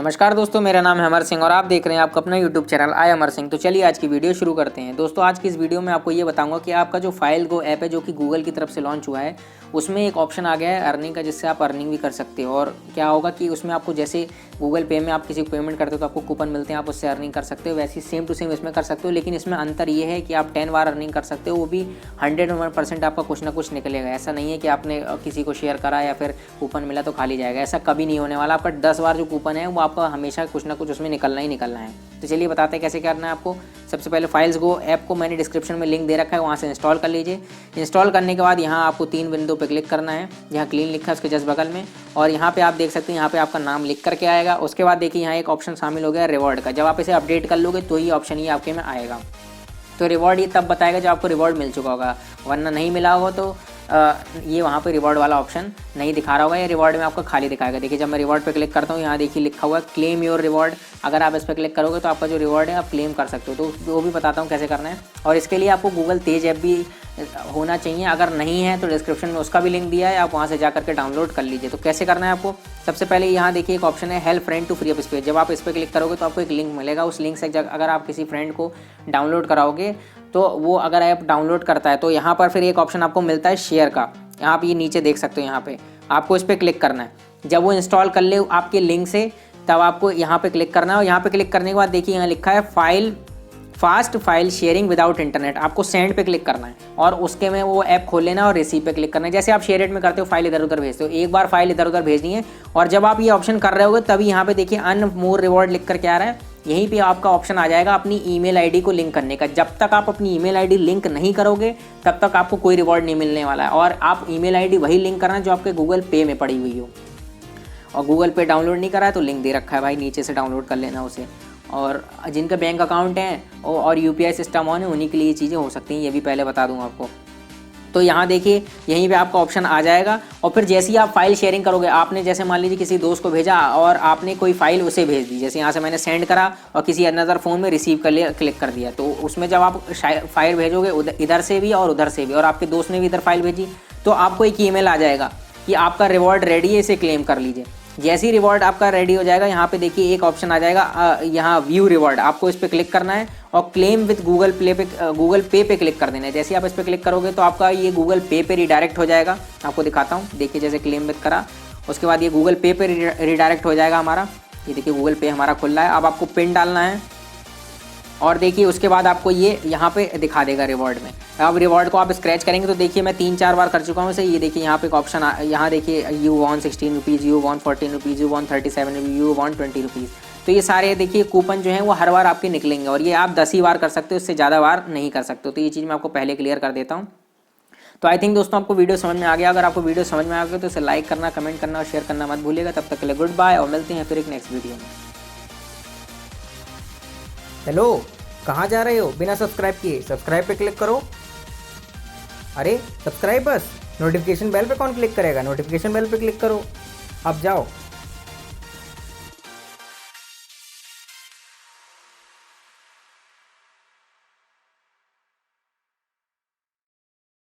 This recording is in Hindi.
नमस्कार दोस्तों, मेरा नाम है अमर सिंह और आप देख रहे हैं आपका अपना यूट्यूब चैनल iAmarsingh। तो चलिए आज की वीडियो शुरू करते हैं। दोस्तों आज की इस वीडियो में आपको ये बताऊंगा कि आपका जो फाइल गो ऐप है जो कि गूगल की तरफ से लॉन्च हुआ है, उसमें एक ऑप्शन आ गया है अर्निंग का, जिससे आप अर्निंग भी कर सकते हो। और क्या होगा कि उसमें आपको जैसे गूगल पे में आप किसी को पेमेंट करते हो तो आपको कूपन मिलते हैं, आप उससे अर्निंग कर सकते हो। वैसे ही सेम टू सेम इसमें कर सकते हो, लेकिन इसमें अंतर ये है कि आप 10 बार अर्निंग कर सकते हो, वो भी 100% आपका कुछ ना कुछ निकलेगा। ऐसा नहीं है कि आपने किसी को शेयर करा या फिर कूपन मिला तो खाली जाएगा, ऐसा कभी नहीं होने वाला। आपका 10 बार जो कूपन है वो आपका हमेशा कुछ ना कुछ उसमें निकलना ही निकलना है। तो चलिए बताते हैं कैसे करना है आपको। सबसे पहले फाइल्स गो ऐप को मैंने डिस्क्रिप्शन में लिंक दे रखा है, वहाँ से इंस्टॉल कर लीजिए। इंस्टॉल करने के बाद यहाँ आपको 3 बिंदु पे क्लिक करना है, यहाँ क्लीन लिखा है उसके जस्ट बगल में, और यहाँ पे आप देख सकते हैं यहाँ पे आपका नाम लिख करके आएगा। उसके बाद देखिए यहाँ एक ऑप्शन शामिल हो गया रिवॉर्ड का। जब आप इसे अपडेट कर लोगे तो ये ऑप्शन ही आपके में आएगा। तो रिवॉर्ड ये तब बताएगा जब आपको रिवॉर्ड मिल चुका होगा, वरना नहीं मिला होगा तो ये वहाँ पे रिवॉर्ड वाला ऑप्शन नहीं दिखा रहा होगा, ये रिवॉर्ड में आपको खाली दिखाएगा। देखिए जब मैं रिवॉर्ड पे क्लिक करता हूँ, यहाँ देखिए लिखा हुआ है क्लेम योर रिवॉर्ड। अगर आप इस पर क्लिक करोगे तो आपका जो रिवॉर्ड है आप क्लेम कर सकते हो। तो वो भी बताता हूँ कैसे करना है। और इसके लिए आपको गूगल तेज ऐप भी होना चाहिए, अगर नहीं है तो डिस्क्रिप्शन में उसका भी लिंक दिया है, आप वहाँ से जा करके डाउनलोड कर लीजिए। तो कैसे करना है आपको, सबसे पहले यहाँ देखिए एक ऑप्शन है help friend to free up space. जब आप इस पर क्लिक करोगे तो आपको एक लिंक मिलेगा, उस लिंक से अगर आप किसी फ्रेंड को डाउनलोड कराओगे तो वो अगर ऐप डाउनलोड करता है तो यहाँ पर फिर एक ऑप्शन आपको मिलता है शेयर का। यहाँ आप ये नीचे देख सकते हो, यहाँ पे आपको इस पर क्लिक करना है। जब वो इंस्टॉल कर ले आपके लिंक से तब आपको यहाँ पे क्लिक करना है। और यहाँ पे क्लिक करने के बाद देखिए यहाँ लिखा है fast file sharing without internet. आपको सेंड पे क्लिक करना है और उसके में वो ऐप खोल लेना और रिसीव पे क्लिक करना है। जैसे आप शेयर इट में करते हो, फाइल इधर उधर भेजते हो, एक बार फाइल इधर उधर भेजनी है। और जब आप ये ऑप्शन कर रहे होगे तभी यहाँ पे देखिए अन मोर रिवॉर्ड लिख करके आ रहा है, यहीं पे आपका ऑप्शन आ जाएगा अपनी ईमेल आईडी को लिंक करने का। जब तक आप अपनी ईमेल आईडी लिंक नहीं करोगे तब तक आपको कोई रिवॉर्ड नहीं मिलने वाला है। और आप ईमेल आईडी वही लिंक करना जो आपके गूगल पे में पड़ी हुई हो। और गूगल पे डाउनलोड नहीं करा है तो लिंक दे रखा है भाई, नीचे से डाउनलोड कर लेना उसे। और जिनका बैंक अकाउंट है और यूपीआई सिस्टम ऑन है उन्हीं के लिए ये चीज़ें हो सकती हैं, ये भी पहले बता दूँ आपको। तो यहाँ देखिए यहीं पे आपका ऑप्शन आ जाएगा। और फिर जैसे ही आप फाइल शेयरिंग करोगे, आपने जैसे मान लीजिए किसी दोस्त को भेजा और आपने कोई फाइल उसे भेज दी, जैसे यहाँ से मैंने सेंड करा और किसी अनदर फ़ोन में रिसीव कर लिया, क्लिक कर दिया, तो उसमें जब आप फाइल भेजोगे इधर से भी और उधर से भी, और आपके दोस्त ने भी इधर फाइल भेजी, तो आपको एक ईमेल आ जाएगा कि आपका रिवॉर्ड रेडी है, इसे क्लेम कर लीजिए। जैसे ही रिवॉर्ड आपका रेडी हो जाएगा, यहाँ पे देखिए एक ऑप्शन आ जाएगा यहाँ व्यू रिवॉर्ड, आपको इस पर क्लिक करना है और क्लेम विद गूगल पे पे क्लिक कर देना है। जैसे आप इस पर क्लिक करोगे तो आपका ये गूगल पे पे रिडायरेक्ट हो जाएगा। आपको दिखाता हूँ, देखिए जैसे क्लेम विद करा उसके बाद ये गूगल पे पे रिडायरेक्ट हो जाएगा हमारा। ये देखिए गूगल पे हमारा खुल रहा है। अब आपको पिन डालना है और देखिए उसके बाद आपको ये यहाँ पे दिखा देगा रिवॉर्ड में। अब रिवॉर्ड को आप स्क्रैच करेंगे तो देखिए मैं 3-4 बार कर चुका हूँ इसे। ये देखिए यहाँ पे एक ऑप्शन यहाँ देखिए you won 16 rupees, you won 14 rupees, you won 37 rupees, you won 20 rupees. तो ये सारे देखिए कूपन जो हैं वो हर बार आपके निकलेंगे और ये आप 10 ही बार कर सकते हो, इससे ज़्यादा बार नहीं कर सकते हो। तो ये चीज़ मैं आपको पहले क्लियर कर देता हूँ। तो आई थिंक दोस्तों आपको वीडियो समझ में आ गया। अगर आपको वीडियो समझ में आ गया तो इसे लाइक करना, कमेंट करना और शेयर करना मत भूलिएगा। तब तक के लिए गुड बाय और मिलते हैं फिर एक नेक्स्ट वीडियो में। हेलो, कहाँ जा रहे हो बिना सब्सक्राइब किए? सब्सक्राइब पे क्लिक करो। अरे सब्सक्राइब बस, नोटिफिकेशन बेल पे कौन क्लिक करेगा? नोटिफिकेशन बेल पे क्लिक करो, अब जाओ।